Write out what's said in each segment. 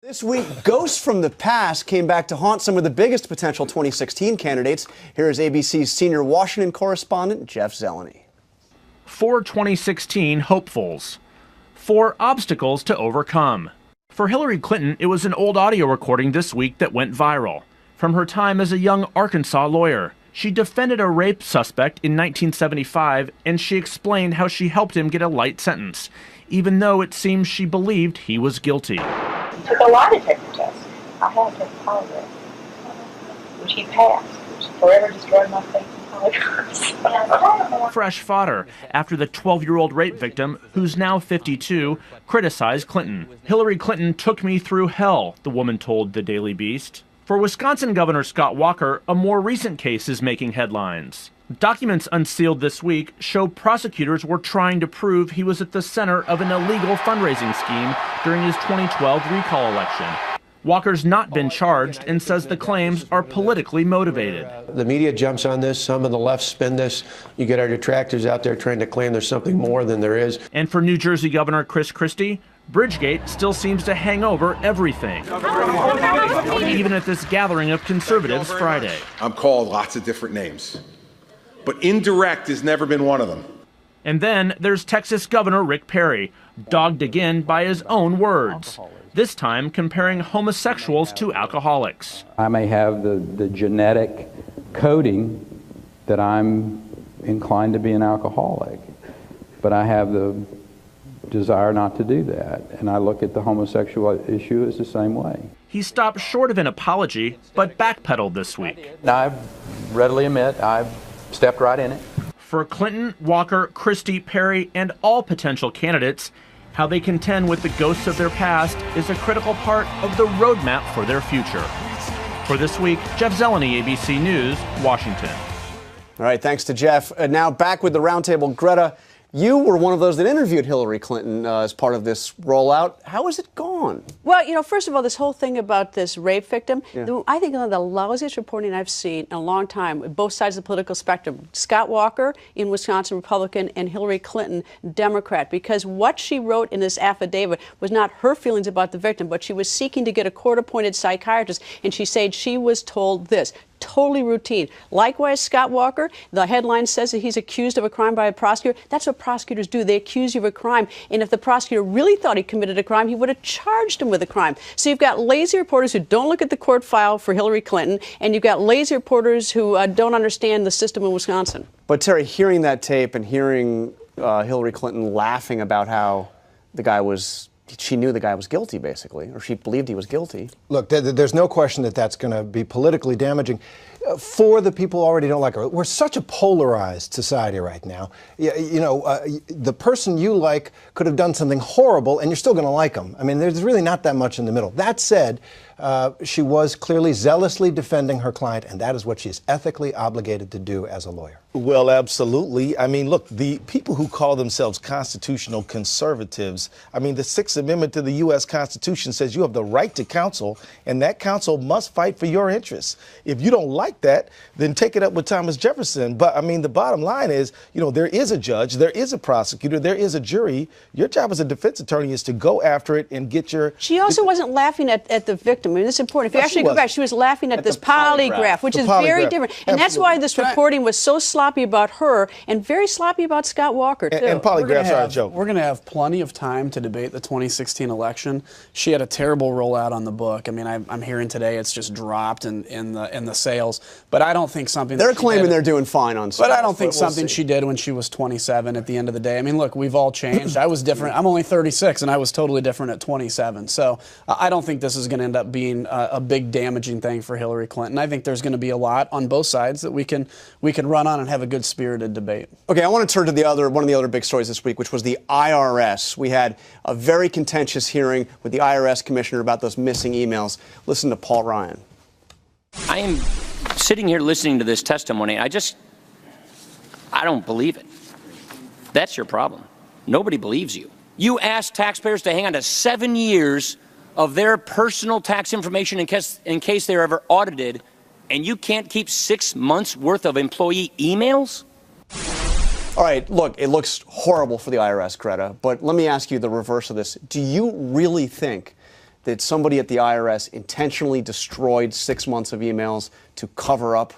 This week, ghosts from the past came back to haunt some of the biggest potential 2016 candidates. Here is ABC's senior Washington correspondent, Jeff Zeleny. 4 2016 hopefuls. 4 obstacles to overcome. For Hillary Clinton, it was an old audio recording this week that went viral. From her time as a young Arkansas lawyer, she defended a rape suspect in 1975, and she explained how she helped him get a light sentence, even though it seems she believed he was guilty. He took a lie detector test. I had to polygraph, which he passed, which forever destroyed my faith in polygraphs. Fresh fodder after the 12-year-old rape victim, who's now 52, criticized Clinton. Hillary Clinton took me through hell, the woman told the Daily Beast. For Wisconsin Governor Scott Walker, a more recent case is making headlines. Documents unsealed this week show prosecutors were trying to prove he was at the center of an illegal fundraising scheme during his 2012 recall election. Walker's not been charged and says the claims are politically motivated. The media jumps on this. Some of the left spin this. You get our detractors out there trying to claim there's something more than there is. And for New Jersey Governor Chris Christie, Bridgegate still seems to hang over everything, even at this gathering of conservatives Friday. I'm called lots of different names, but indirect has never been one of them. And then there's Texas Governor Rick Perry, dogged again by his own words, this time comparing homosexuals to alcoholics. I may have the genetic coding that I'm inclined to be an alcoholic, but I have the desire not to do that. And I look at the homosexual issue as the same way. He stopped short of an apology, but backpedaled this week. I readily admit I've stepped right in it. For Clinton, Walker, Christie, Perry, and all potential candidates, how they contend with the ghosts of their past is a critical part of the roadmap for their future. For this week, Jeff Zeleny, ABC News, Washington. All right, thanks to Jeff. Now back with the roundtable. Greta, you were one of those that interviewed Hillary Clinton as part of this rollout. How has it gone? Well, you know, first of all, this whole thing about this rape victim, I think one of the lousiest reporting I've seen in a long time, both sides of the political spectrum. Scott Walker in Wisconsin, Republican, and Hillary Clinton, Democrat, because what she wrote in this affidavit was not her feelings about the victim, but she was seeking to get a court-appointed psychiatrist, and she said she was told this. Totally routine. Likewise, Scott Walker, the headline says that he's accused of a crime by a prosecutor. That's what prosecutors do. They accuse you of a crime. And if the prosecutor really thought he committed a crime, he would have charged him with a crime. So you've got lazy reporters who don't look at the court file for Hillary Clinton, and you've got lazy reporters who don't understand the system in Wisconsin. But Terry, hearing that tape and hearing Hillary Clinton laughing about how the guy was, she knew the guy was guilty, basically, or she believed he was guilty. Look, there's no question that that's going to be politically damaging for the people who already don't like her. We're such a polarized society right now. The person you like could have done something horrible, and you're still going to like them. I mean, there's really not that much in the middle. That said, she was clearly zealously defending her client, and that is what she is ethically obligated to do as a lawyer. Well, absolutely. I mean, look, the people who call themselves constitutional conservatives, I mean, the 6th Amendment to the U.S. Constitution says you have the right to counsel, and that counsel must fight for your interests. If you don't like that, then take it up with Thomas Jefferson. But, I mean, the bottom line is, there is a judge, there is a prosecutor, there is a jury. Your job as a defense attorney is to go after it and get your... She also wasn't laughing at the victim. I mean, this is important. If you actually go back, she was laughing at this polygraph, which is very different. And that's why this reporting was so sloppy about her and very sloppy about Scott Walker, too. And polygraphs are a joke. We're going to have plenty of time to debate the 2016 election. She had a terrible rollout on the book. I mean, I'm hearing today it's just dropped in the sales. But I don't think something... They're claiming they're doing fine on stuff. But I don't think something she did when she was 27 at the end of the day. I mean, look, we've all changed. I was different. I'm only 36, and I was totally different at 27. So I don't think this is going to end up being a big damaging thing for Hillary Clinton. I think there's going to be a lot on both sides that we can run on and have a good spirited debate. Okay, I want to turn to one of the other big stories this week, which was the IRS. We had a very contentious hearing with the IRS commissioner about those missing emails. Listen to Paul Ryan. I am sitting here listening to this testimony. I don't believe it. That's your problem. Nobody believes you. You asked taxpayers to hang on to 7 years of their personal tax information in case they're ever audited, and you can't keep 6 months worth of employee emails? All right, look, it looks horrible for the IRS, Greta, but let me ask you the reverse of this. Do you really think that somebody at the IRS intentionally destroyed 6 months of emails to cover up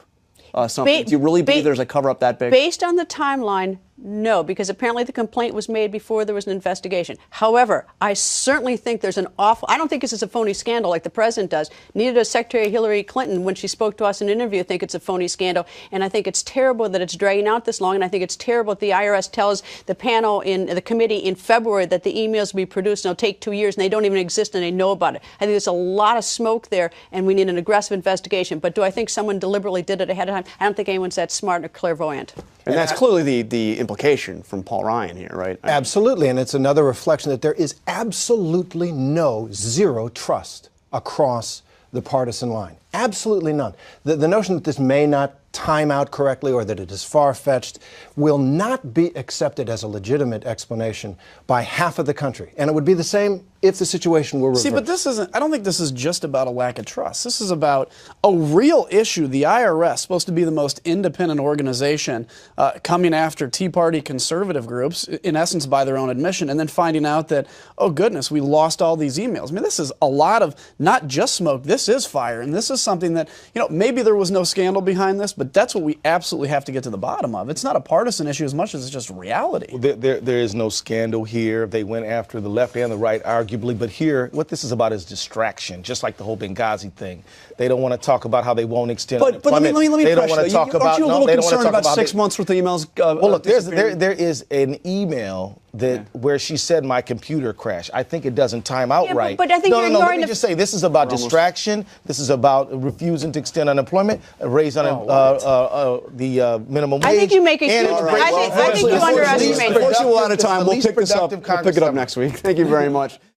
something? Do you really believe there's a cover-up that big? Based on the timeline, no, because apparently the complaint was made before there was an investigation. However, I certainly think there's an awful, I don't think this is a phony scandal like the president does. Neither does Secretary Hillary Clinton when she spoke to us in an interview think it's a phony scandal. And I think it's terrible that it's dragging out this long. And I think it's terrible that the IRS tells the panel in the committee in February that the emails will be produced and it'll take 2 years and they don't even exist and they know about it. I think there's a lot of smoke there and we need an aggressive investigation. But do I think someone deliberately did it ahead of time? I don't think anyone's that smart or clairvoyant. And that's clearly the implication from Paul Ryan here, right? Absolutely, and it's another reflection that there is absolutely zero trust across the partisan line. Absolutely none. The notion that this may not time out correctly or that it is far-fetched will not be accepted as a legitimate explanation by half of the country. And it would be the same if the situation were reversed. See, but this isn't, I don't think this is just about a lack of trust. This is about a real issue. The IRS, supposed to be the most independent organization, coming after Tea Party conservative groups, in essence by their own admission, and then finding out that, oh goodness, we lost all these emails. I mean, this is a lot of, not just smoke, this is fire, and this is something that, you know, maybe there was no scandal behind this, but that's what we absolutely have to get to the bottom of. It's not a partisan issue as much as it's just reality. Well, there is no scandal here. They went after the left and the right, arguably, but here, what this is about is distraction, just like the whole Benghazi thing. They don't want to talk about how they won't extend But let me they don't want to talk about. Aren't you a little concerned about 6 months? months worth of emails? Well, look, there is an email that where she said my computer crashed. I think it doesn't time out right. But I think you're no. Let ignoring me just say this is about distraction. This is about refusing to extend unemployment, raise the minimum wage. I think you make a huge. I think you underestimate. Unfortunately, we're out of time. We'll pick this up. We'll pick it up next week. Thank you very much.